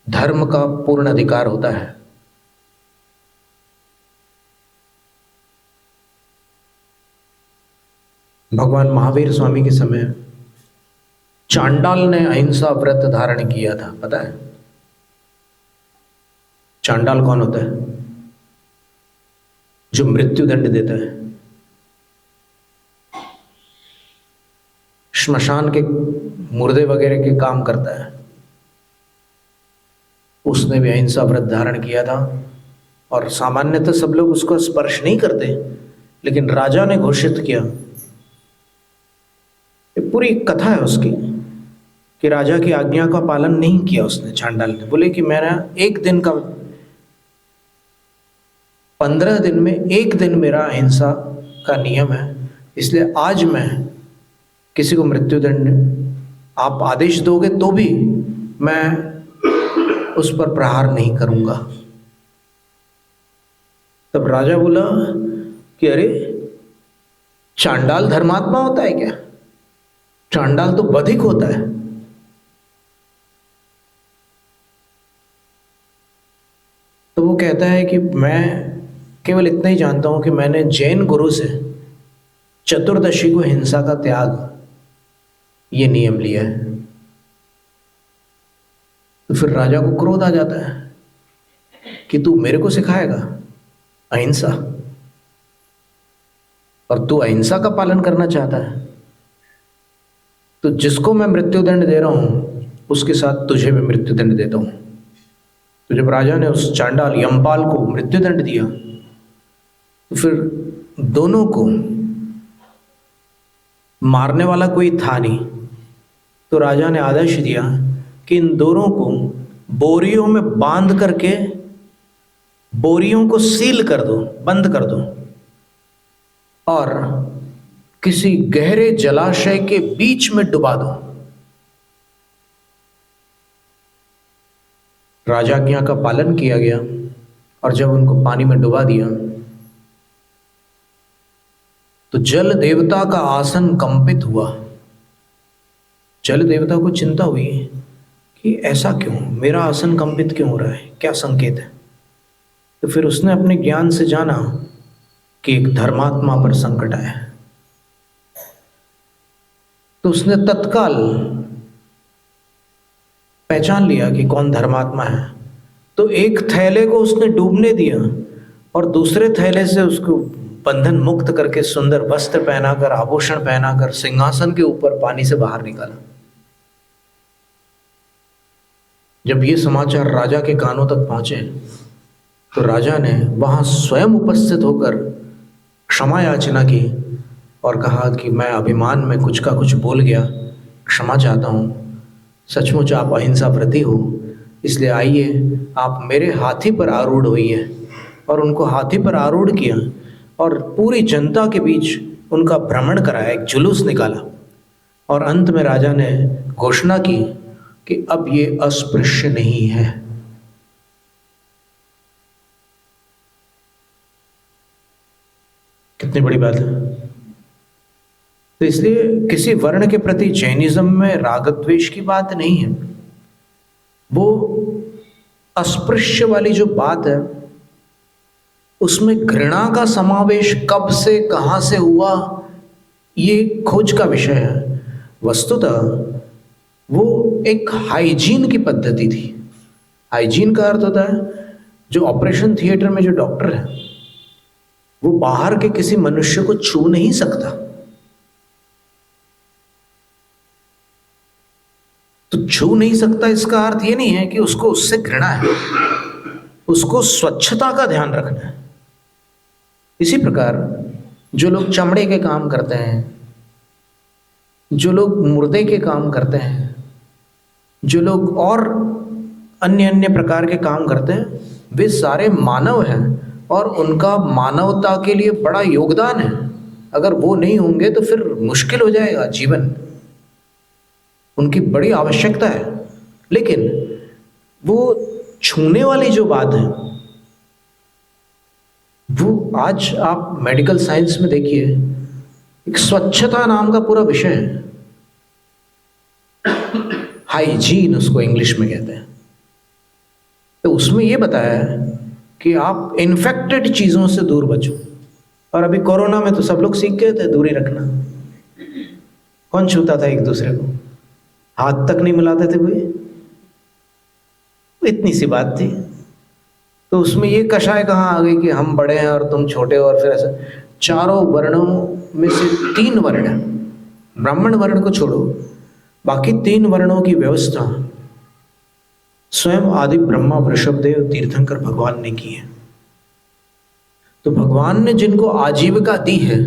धर्म का पूर्ण अधिकार होता है। भगवान महावीर स्वामी के समय चांडाल ने अहिंसा व्रत धारण किया था, पता है? चांडाल कौन होता है? जो मृत्यु दंड देता है, श्मशान के मुर्दे वगैरह के काम करता है। उसने भी अहिंसा व्रत धारण किया था, और सामान्यतः सब लोग उसको स्पर्श नहीं करते, लेकिन राजा ने घोषित किया, ये पूरी कथा है उसकी, कि राजा की आज्ञा का पालन नहीं किया उसने, चांडाल ने। बोले कि मेरा एक दिन का, 15 दिन में एक दिन मेरा अहिंसा का नियम है, इसलिए आज मैं किसी को मृत्युदंड आप आदेश दोगे तो भी मैं उस पर प्रहार नहीं करूंगा। तब राजा बोला कि अरे, चांडाल धर्मात्मा होता है क्या? चांडाल तो बधिक होता है। तो वो कहता है कि मैं केवल इतना ही जानता हूं कि मैंने जैन गुरु से चतुर्दशी को हिंसा का त्याग, ये नियम लिया है। तो फिर राजा को क्रोध आ जाता है कि तू मेरे को सिखाएगा अहिंसा, और तू अहिंसा का पालन करना चाहता है, तो जिसको मैं मृत्युदंड दे रहा हूं उसके साथ तुझे भी मृत्युदंड देता हूं। तो जब राजा ने उस चांडाल यमपाल को मृत्युदंड दिया, तो फिर दोनों को मारने वाला कोई था नहीं, तो राजा ने आदेश दिया कि इन दोनों को बोरियों में बांध करके बोरियों को सील कर दो, बंद कर दो, और किसी गहरे जलाशय के बीच में डुबा दो। राजाज्ञा का पालन किया गया, और जब उनको पानी में डुबा दिया तो जल देवता का आसन कंपित हुआ। जल देवता को चिंता हुई कि ऐसा क्यों, मेरा आसन कंपित क्यों हो रहा है, क्या संकेत है? तो फिर उसने अपने ज्ञान से जाना कि एक धर्मात्मा पर संकट आया, तो उसने तत्काल पहचान लिया कि कौन धर्मात्मा है। तो एक थैले को उसने डूबने दिया और दूसरे थैले से उसको बंधन मुक्त करके सुंदर वस्त्र पहनाकर, आभूषण पहनाकर सिंहासन के ऊपर पानी से बाहर निकाला। जब ये समाचार राजा के कानों तक पहुंचे तो राजा ने वहां स्वयं उपस्थित होकर क्षमा याचना की और कहा कि मैं अभिमान में कुछ का कुछ बोल गया, क्षमा चाहता हूँ। सचमुच आप अहिंसा व्रती हो, इसलिए आइए आप मेरे हाथी पर आरूढ़ होइए। और उनको हाथी पर आरूढ़ किया और पूरी जनता के बीच उनका भ्रमण कराया, एक जुलूस निकाला। और अंत में राजा ने घोषणा की कि अब ये अस्पृश्य नहीं है। कितनी बड़ी बात है। तो इसलिए किसी वर्ण के प्रति जैनिज्म में राग द्वेष की बात नहीं है। वो अस्पृश्य वाली जो बात है उसमें घृणा का समावेश कब से कहां से हुआ, ये खोज का विषय है। वस्तुतः वो एक हाइजीन की पद्धति थी। हाइजीन का अर्थ होता है जो ऑपरेशन थिएटर में जो डॉक्टर है वो बाहर के किसी मनुष्य को छू नहीं सकता। तो छू नहीं सकता इसका अर्थ ये नहीं है कि उसको उससे घृणा है, उसको स्वच्छता का ध्यान रखना है। इसी प्रकार जो लोग चमड़े के काम करते हैं, जो लोग मुर्दे के काम करते हैं, जो लोग और अन्य अन्य प्रकार के काम करते हैं, वे सारे मानव हैं और उनका मानवता के लिए बड़ा योगदान है। अगर वो नहीं होंगे तो फिर मुश्किल हो जाएगा जीवन, उनकी बड़ी आवश्यकता है। लेकिन वो छूने वाली जो बात है वो आज आप मेडिकल साइंस में देखिए, एक स्वच्छता नाम का पूरा विषय है। हाइजीन उसको इंग्लिश में कहते हैं। तो उसमें ये बताया है कि आप इन्फेक्टेड चीजों से दूर बचो। और अभी कोरोना में तो सब लोग सीख गए थे दूरी रखना। कौन छूता था एक दूसरे को, हाथ तक नहीं मिलाते थे कोई, इतनी सी बात थी। तो उसमें ये कषाय कहाँ आ गई कि हम बड़े हैं और तुम छोटे हो। और फिर ऐसा चारों वर्णों में से 3 वर्ण है, ब्राह्मण वर्ण को छोड़ो, बाकी 3 वर्णों की व्यवस्था स्वयं आदि ब्रह्मा वृषभदेव तीर्थंकर भगवान ने की है। तो भगवान ने जिनको आजीविका दी है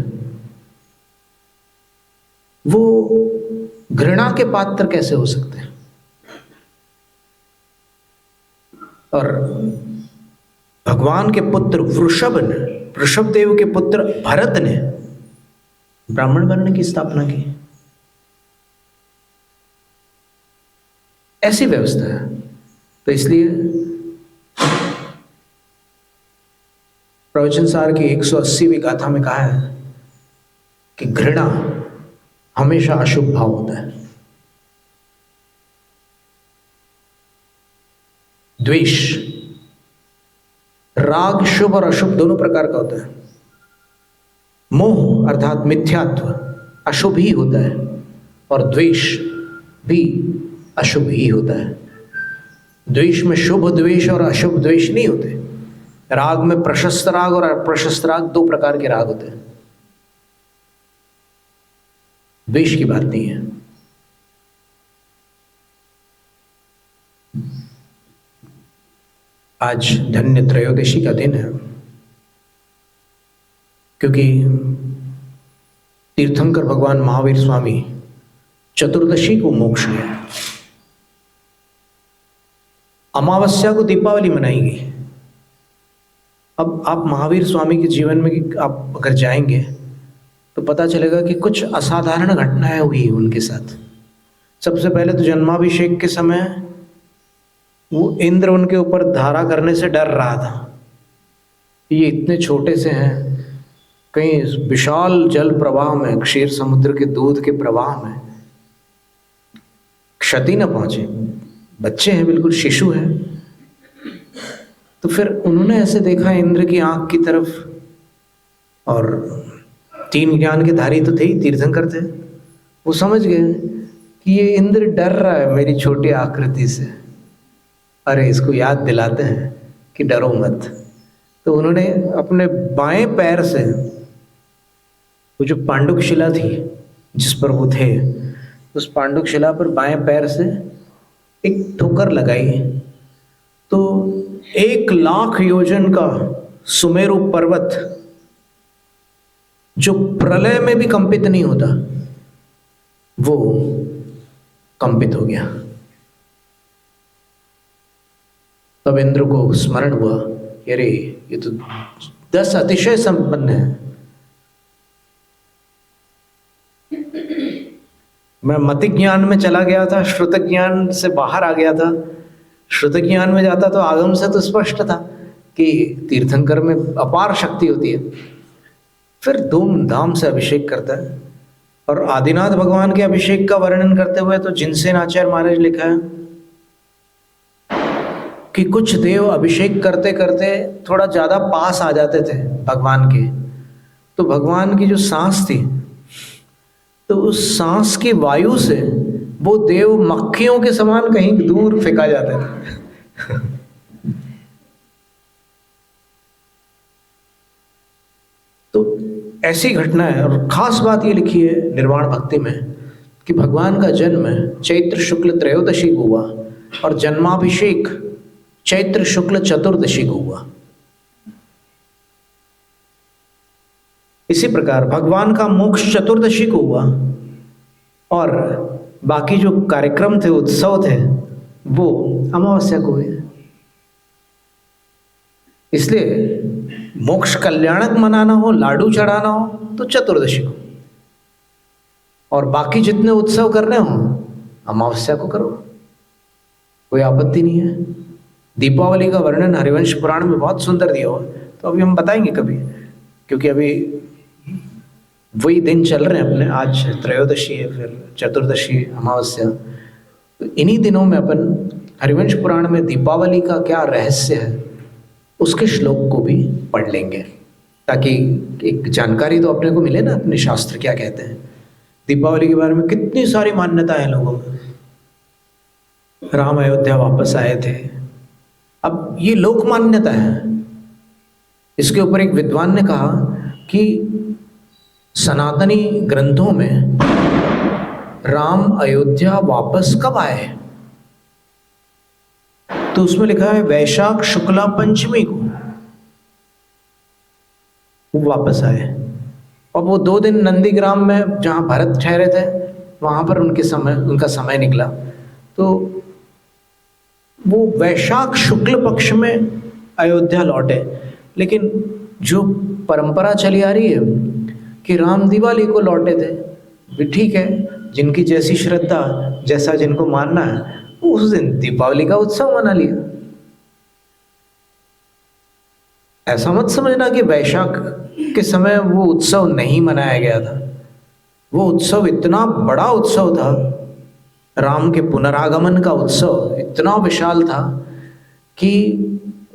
वो घृणा के पात्र कैसे हो सकते हैं। और भगवान के पुत्र वृषभदेव के पुत्र भरत ने ब्राह्मण वर्ण की स्थापना की। ऐसी व्यवस्था है। तो इसलिए प्रवचन सार की 180वीं गाथा में कहा है कि घृणा हमेशा अशुभ भाव होता है। द्वेष, राग शुभ और अशुभ दोनों प्रकार का होता है। मोह अर्थात मिथ्यात्व अशुभ ही होता है और द्वेष भी अशुभ ही होता है। द्वेष में शुभ द्वेष और अशुभ द्वेष नहीं होते। राग में प्रशस्त राग और अप्रशस्त राग 2 प्रकार के राग होते हैं। द्वेष की बात नहीं है। आज धन्य त्रयोदशी का दिन है क्योंकि तीर्थंकर भगवान महावीर स्वामी चतुर्दशी को मोक्ष गया। अमावस्या को दीपावली मनाई गई। अब आप महावीर स्वामी के जीवन में आप अगर जाएंगे तो पता चलेगा कि कुछ असाधारण घटनाएं हुई उनके साथ। सबसे पहले तो जन्माभिषेक के समय वो इंद्र उनके ऊपर धारा करने से डर रहा था। ये इतने छोटे से हैं, कहीं विशाल जल प्रवाह में, क्षीर समुद्र के दूध के प्रवाह में क्षति न पहुंचे। बच्चे हैं, बिल्कुल शिशु हैं। तो फिर उन्होंने ऐसे देखा इंद्र की आंख की तरफ और 3 ज्ञान के धारी तो थे ही, तीर्थंकर थे। वो समझ गए कि ये इंद्र डर रहा है मेरी छोटी आकृति से, अरे इसको याद दिलाते हैं कि डरो मत। तो उन्होंने अपने बाएं पैर से वो जो पांडुक शिला थी जिस पर वो थे, उस पांडुक शिला पर बाएं पैर से एक ठोकर लगाई, तो 1,00,000 योजन का सुमेरु पर्वत, जो प्रलय में भी कंपित नहीं होता, वो कंपित हो गया। तब इंद्र को स्मरण हुआ, अरे ये तो 10 अतिशय संपन्न है, मैं मति ज्ञान में चला गया था, श्रुत ज्ञान से बाहर आ गया था। श्रुत ज्ञान में जाता तो आगम से तो स्पष्ट था कि तीर्थंकर में अपार शक्ति होती है। फिर धूमधाम से अभिषेक करता है, और आदिनाथ भगवान के अभिषेक का वर्णन करते हुए तो जिनसेन आचार्य महाराज लिखा है कि कुछ देव अभिषेक करते करते थोड़ा ज्यादा पास आ जाते थे भगवान के, तो भगवान की जो सांस थी, तो उस सांस की वायु से वो देव मक्खियों के समान कहीं दूर फेंका जाता था। तो ऐसी घटना है। और खास बात ये लिखी है निर्वाण भक्ति में कि भगवान का जन्म चैत्र शुक्ल त्रयोदशी को हुआ और जन्माभिषेक चैत्र शुक्ल चतुर्दशी को हुआ। इसी प्रकार भगवान का मोक्ष चतुर्दशी को हुआ, और बाकी जो कार्यक्रम थे, उत्सव थे, वो अमावस्या को हुए। इसलिए मोक्ष कल्याणक मनाना हो, लाडू चढ़ाना हो, तो चतुर्दशी को, और बाकी जितने उत्सव करने हो अमावस्या को करो, कोई आपत्ति नहीं है। दीपावली का वर्णन हरिवंश पुराण में बहुत सुंदर दिया हुआ, तो अभी हम बताएंगे कभी, क्योंकि अभी वही दिन चल रहे हैं अपने। आज त्रयोदशी है, फिर चतुर्दशी, अमावस्या, तो इन्हीं दिनों में अपन हरिवंश पुराण में दीपावली का क्या रहस्य है उसके श्लोक को भी पढ़ लेंगे, ताकि एक जानकारी तो अपने को मिले ना, अपने शास्त्र क्या कहते हैं। दीपावली के बारे में कितनी सारी मान्यता है लोगों में। राम अयोध्या वापस आए थे, अब ये लोक मान्यता है। इसके ऊपर एक विद्वान ने कहा कि सनातनी ग्रंथों में राम अयोध्या वापस कब आए, तो उसमें लिखा है वैशाख शुक्ला पंचमी को वो वापस आए। और वो 2 दिन नंदीग्राम में जहां भरत ठहरे थे वहां पर उनका समय निकला, तो वो वैशाख शुक्ल पक्ष में अयोध्या लौटे। लेकिन जो परंपरा चली आ रही है कि राम दिवाली को लौटे थे, भी ठीक है, जिनकी जैसी श्रद्धा, जैसा जिनको मानना है, उस दिन दीपावली का उत्सव मना लिया। ऐसा मत समझना कि वैशाख के समय वो उत्सव नहीं मनाया गया था। वो उत्सव इतना बड़ा उत्सव था, राम के पुनरागमन का उत्सव इतना विशाल था कि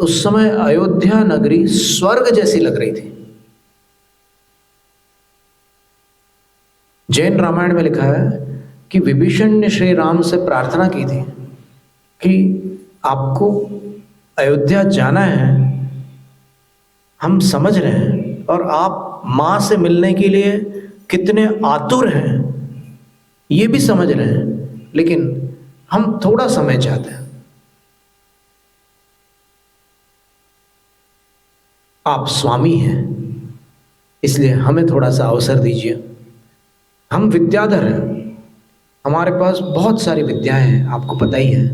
उस समय अयोध्या नगरी स्वर्ग जैसी लग रही थी। जैन रामायण में लिखा है कि विभीषण ने श्री राम से प्रार्थना की थी कि आपको अयोध्या जाना है, हम समझ रहे हैं, और आप मां से मिलने के लिए कितने आतुर हैं ये भी समझ रहे हैं, लेकिन हम थोड़ा समय चाहते हैं। आप स्वामी हैं, इसलिए हमें थोड़ा सा अवसर दीजिए। हम विद्याधर हैं, हमारे पास बहुत सारी विद्याएं हैं, आपको पता ही है,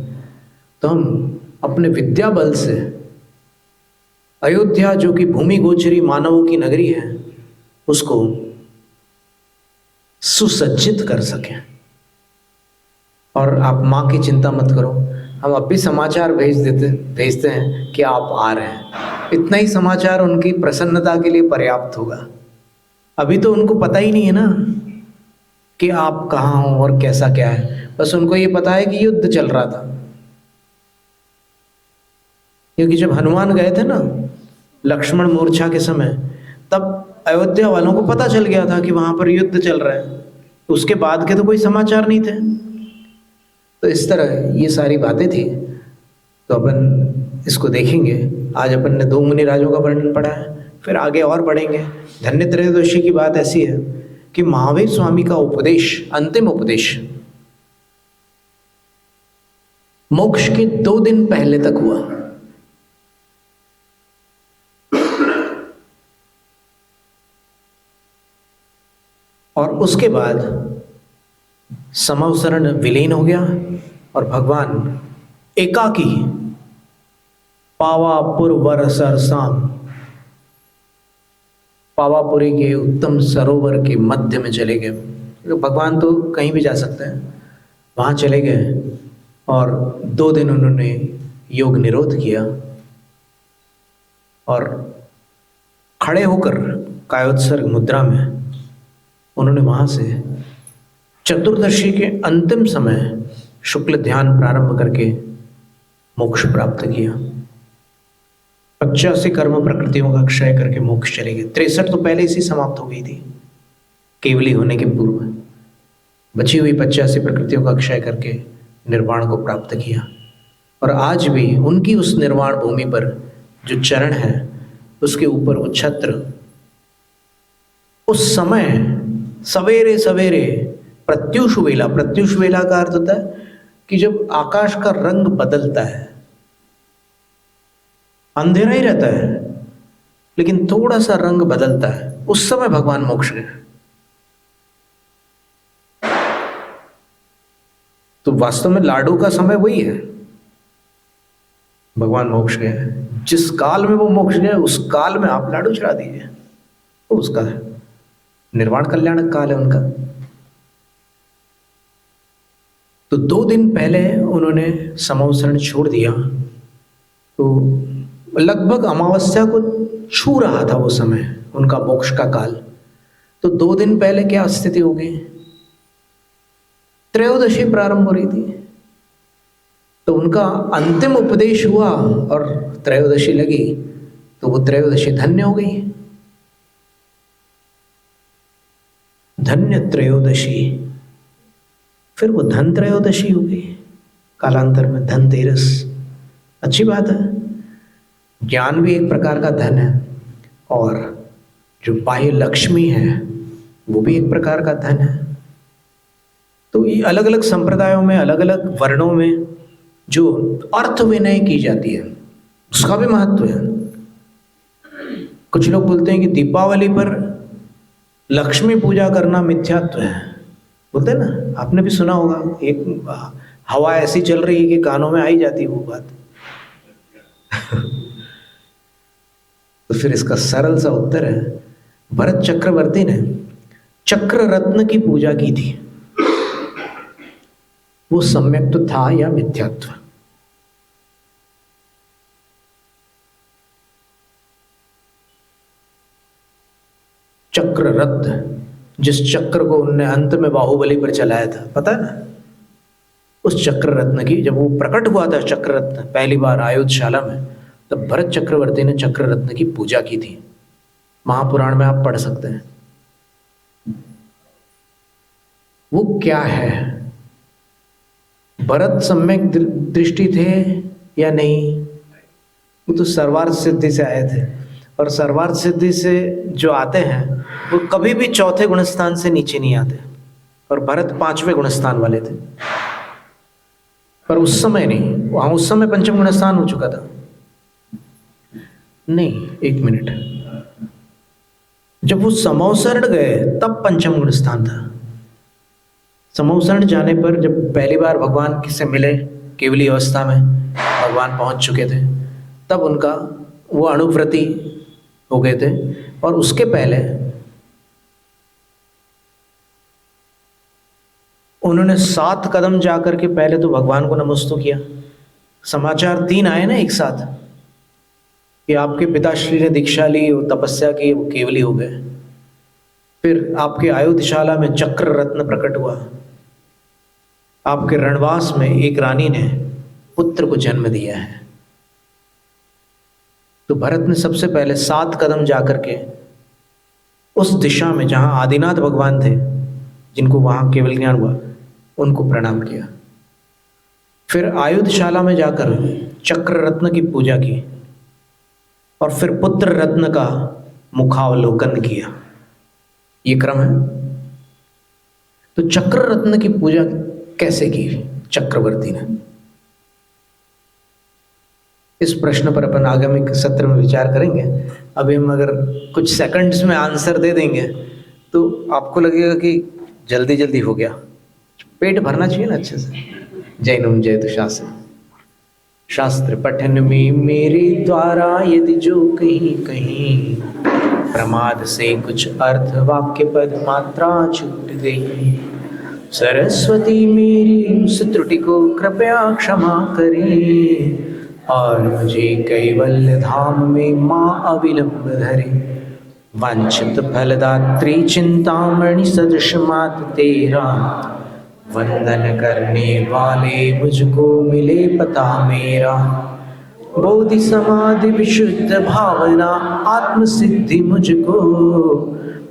तो हम अपने विद्या बल से अयोध्या, जो कि भूमि गोचरी मानवों की नगरी है, उसको सुसज्जित कर सकें। और आप माँ की चिंता मत करो, हम अब भी समाचार भेजते हैं कि आप आ रहे हैं। इतना ही समाचार उनकी प्रसन्नता के लिए पर्याप्त होगा। अभी तो उनको पता ही नहीं है ना कि आप कहाँ हो और कैसा क्या है, बस उनको ये पता है कि युद्ध चल रहा था। क्योंकि जब हनुमान गए थे ना लक्ष्मण मूर्छा के समय, तब अयोध्या वालों को पता चल गया था कि वहां पर युद्ध चल रहा है, तो उसके बाद के तो कोई समाचार नहीं थे। तो इस तरह ये सारी बातें थी। तो अपन इसको देखेंगे। आज अपन ने 2 मुनि राजों का वर्णन पढ़ा है, फिर आगे और बढ़ेंगे। धन्य त्रयोदशी की बात ऐसी है कि महावीर स्वामी का उपदेश, अंतिम उपदेश, मोक्ष के 2 दिन पहले तक हुआ। और उसके बाद समवसरण विलीन हो गया और भगवान एकाकी पावापुर वर सरसाम, पावापुरी के उत्तम सरोवर के मध्य में चले गए। तो भगवान तो कहीं भी जा सकते हैं, वहां चले गए और 2 दिन उन्होंने योग निरोध किया और खड़े होकर कायोत्सर्ग मुद्रा में उन्होंने वहां से चतुर्दशी के अंतिम समय शुक्ल ध्यान प्रारंभ करके मोक्ष प्राप्त किया। 85 कर्म प्रकृतियों का क्षय करके मोक्ष चले गए। 63 तो पहले से समाप्त हो गई थी, केवली होने के पूर्व। बची हुई 85 प्रकृतियों का क्षय करके निर्वाण को प्राप्त किया। और आज भी उनकी उस निर्वाण भूमि पर जो चरण है, उसके ऊपर वो छत्र उस समय सवेरे सवेरे प्रत्युष वेला, प्रत्युष वेला का अर्थ होता है कि जब आकाश का रंग बदलता है, अंधेरा ही रहता है लेकिन थोड़ा सा रंग बदलता है, उस समय भगवान मोक्ष गए। तो वास्तव में लाडू का समय वही है, भगवान मोक्ष गए। जिस काल में वो मोक्ष गए उस काल में आप लाडू चढ़ा दीजिए, तो उसका निर्वाण कल्याणक काल है उनका। तो 2 दिन पहले उन्होंने समवसरण छोड़ दिया, तो लगभग अमावस्या को छू रहा था वो समय, उनका मोक्ष का काल। तो 2 दिन पहले क्या स्थिति हो गई, त्रयोदशी प्रारंभ हो रही थी, तो उनका अंतिम उपदेश हुआ और त्रयोदशी लगी, तो वो त्रयोदशी धन्य हो गई। धन्य त्रयोदशी, फिर वो धन त्रयोदशी हो गई, कालांतर में धनतेरस। अच्छी बात है, ज्ञान भी एक प्रकार का धन है और जो बाह्य लक्ष्मी है वो भी एक प्रकार का धन है। तो ये अलग अलग संप्रदायों में, अलग अलग वर्णों में जो अर्थ विनय की जाती है उसका भी महत्व है। कुछ लोग बोलते हैं कि दीपावली पर लक्ष्मी पूजा करना मिथ्यात्व है, बोलते हैं ना, आपने भी सुना होगा। एक हवा ऐसी चल रही है कि कानों में आई जाती है वो बात। तो फिर इसका सरल सा उत्तर है, भरत चक्रवर्ती ने चक्र रत्न की पूजा की थी, वो सम्यक्त्व था या मिथ्यात्व? चक्र रत्न, जिस चक्र को उनने अंत में बाहुबली पर चलाया था, पता है ना, उस चक्र रत्न की, जब वो प्रकट हुआ था चक्र रत्न पहली बार आयुधशाला में, तब भरत चक्रवर्ती ने चक्र रत्न की पूजा की थी। महापुराण में आप पढ़ सकते हैं। वो क्या है, भरत सम्यक दृष्टि थे या नहीं? वो तो सर्वार्थ सिद्धि से आए थे, और सर्वार्थ सिद्धि से जो आते हैं वो कभी भी 4थे गुणस्थान से नीचे नहीं आते, और भरत 5वें गुणस्थान वाले थे। पर उस समय नहीं, वहां उस समय 5म गुणस्थान हो चुका था। नहीं, 1 मिनट, जब वो समवसरण गए तब 5म गुणस्थान था। समवसरण जाने पर जब पहली बार भगवान से मिले, केवली अवस्था में भगवान पहुंच चुके थे, तब उनका वो अणुव्रति हो गए थे। और उसके पहले उन्होंने 7 कदम जाकर के पहले तो भगवान को नमस्ते किया। समाचार 3 आए ना एक साथ कि आपके पिताश्री ने दीक्षा ली, वो तपस्या की, वो केवली हो गए। फिर आपके आयुधशाला में चक्र रत्न प्रकट हुआ। आपके रणवास में एक रानी ने पुत्र को जन्म दिया है। तो भरत ने सबसे पहले 7 कदम जाकर के उस दिशा में जहाँ आदिनाथ भगवान थे, जिनको वहाँ केवल ज्ञान हुआ, उनको प्रणाम किया। फिर आयुधशाला में जाकर चक्र रत्न की पूजा की और फिर पुत्र रत्न का मुखावलोकन किया। ये क्रम है। तो चक्र रत्न की पूजा कैसे की चक्रवर्ती ने, इस प्रश्न पर अपन आगामी सत्र में विचार करेंगे। अभी हम अगर कुछ सेकंड्स में आंसर दे देंगे तो आपको लगेगा कि जल्दी जल्दी हो गया। पेट भरना चाहिए ना अच्छे से। जैनम जयतु शास्त्र। शास्त्र पठन में मेरे द्वारा यदि जो कहीं कहीं प्रमाद से कुछ अर्थ वाक्य पद मात्रा छूट गई, सरस्वती मेरी उस त्रुटि को कृपया क्षमा करें और मुझे कैवल्य धाम में माँ अविलंब धरे। वांछित फलदात्री चिंतामणि सदृश मात तेरा, वंदन करने वाले मुझको मिले पता मेरा। बोधि समाधि विशुद्ध भावना आत्म सिद्धि मुझको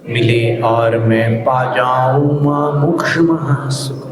मिले और मैं पा जाऊं मां मोक्ष महासुख।